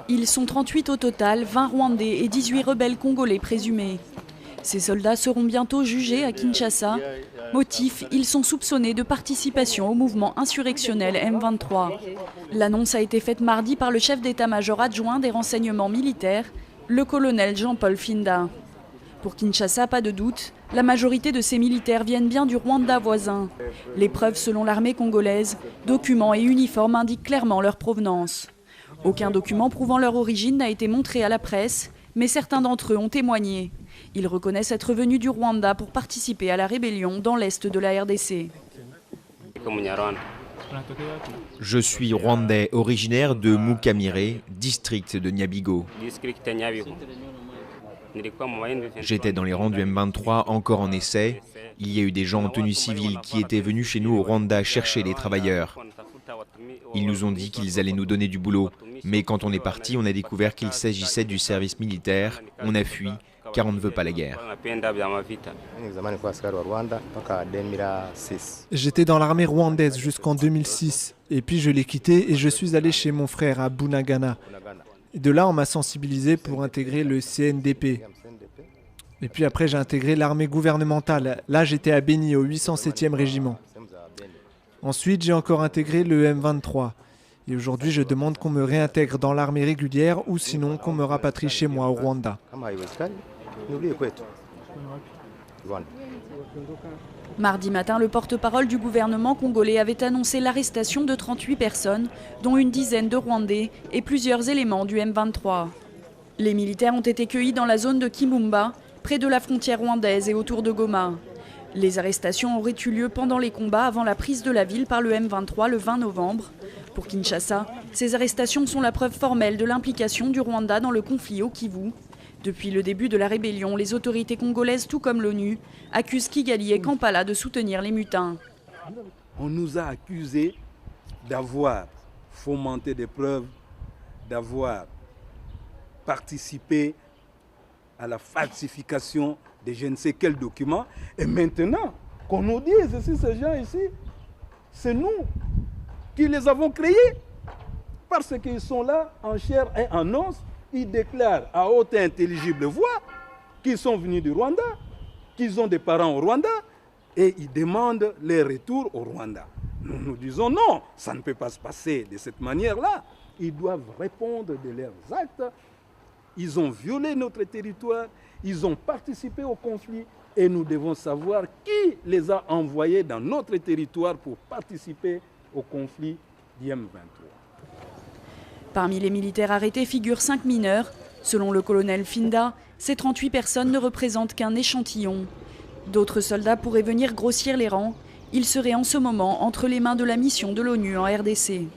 Ils sont 38 au total, 20 Rwandais et 18 rebelles congolais présumés. Ces soldats seront bientôt jugés à Kinshasa. Motif, ils sont soupçonnés de participation au mouvement insurrectionnel M23. L'annonce a été faite mardi par le chef d'état-major adjoint des renseignements militaires, le colonel Jean-Paul Finda. Pour Kinshasa, pas de doute, la majorité de ces militaires viennent bien du Rwanda voisin. Les preuves, selon l'armée congolaise, documents et uniformes indiquent clairement leur provenance. Aucun document prouvant leur origine n'a été montré à la presse, mais certains d'entre eux ont témoigné. Ils reconnaissent être venus du Rwanda pour participer à la rébellion dans l'est de la RDC. Je suis rwandais, originaire de Mukamire, district de Nyabigo. J'étais dans les rangs du M23, encore en essai. Il y a eu des gens en tenue civile qui étaient venus chez nous au Rwanda chercher les travailleurs. Ils nous ont dit qu'ils allaient nous donner du boulot. Mais quand on est parti, on a découvert qu'il s'agissait du service militaire. On a fui, car on ne veut pas la guerre. J'étais dans l'armée rwandaise jusqu'en 2006. Et puis je l'ai quitté et je suis allé chez mon frère à Bunagana. Et de là, on m'a sensibilisé pour intégrer le CNDP. Et puis après, j'ai intégré l'armée gouvernementale. Là, j'étais à Béni, au 807e régiment. Ensuite, j'ai encore intégré le M23. Et aujourd'hui, je demande qu'on me réintègre dans l'armée régulière ou sinon qu'on me rapatrie chez moi au Rwanda. Mardi matin, le porte-parole du gouvernement congolais avait annoncé l'arrestation de 38 personnes, dont une dizaine de Rwandais et plusieurs éléments du M23. Les militaires ont été cueillis dans la zone de Kimumba, près de la frontière rwandaise et autour de Goma. Les arrestations auraient eu lieu pendant les combats avant la prise de la ville par le M23 le 20 novembre. Pour Kinshasa, ces arrestations sont la preuve formelle de l'implication du Rwanda dans le conflit au Kivu. Depuis le début de la rébellion, les autorités congolaises, tout comme l'ONU, accusent Kigali et Kampala de soutenir les mutins. On nous a accusés d'avoir fomenté des preuves, d'avoir participé à la falsification de je ne sais quels documents. Et maintenant, qu'on nous dise si ces gens ici, c'est nous qui les avons créés. Parce qu'ils sont là en chair et en os. Ils déclarent à haute et intelligible voix qu'ils sont venus du Rwanda, qu'ils ont des parents au Rwanda et ils demandent les retours au Rwanda. Nous disons non, ça ne peut pas se passer de cette manière-là. Ils doivent répondre de leurs actes. Ils ont violé notre territoire, ils ont participé au conflit et nous devons savoir qui les a envoyés dans notre territoire pour participer au conflit du M23. Parmi les militaires arrêtés figurent 5 mineurs. Selon le colonel Finda, ces 38 personnes ne représentent qu'un échantillon. D'autres soldats pourraient venir grossir les rangs. Ils seraient en ce moment entre les mains de la mission de l'ONU en RDC.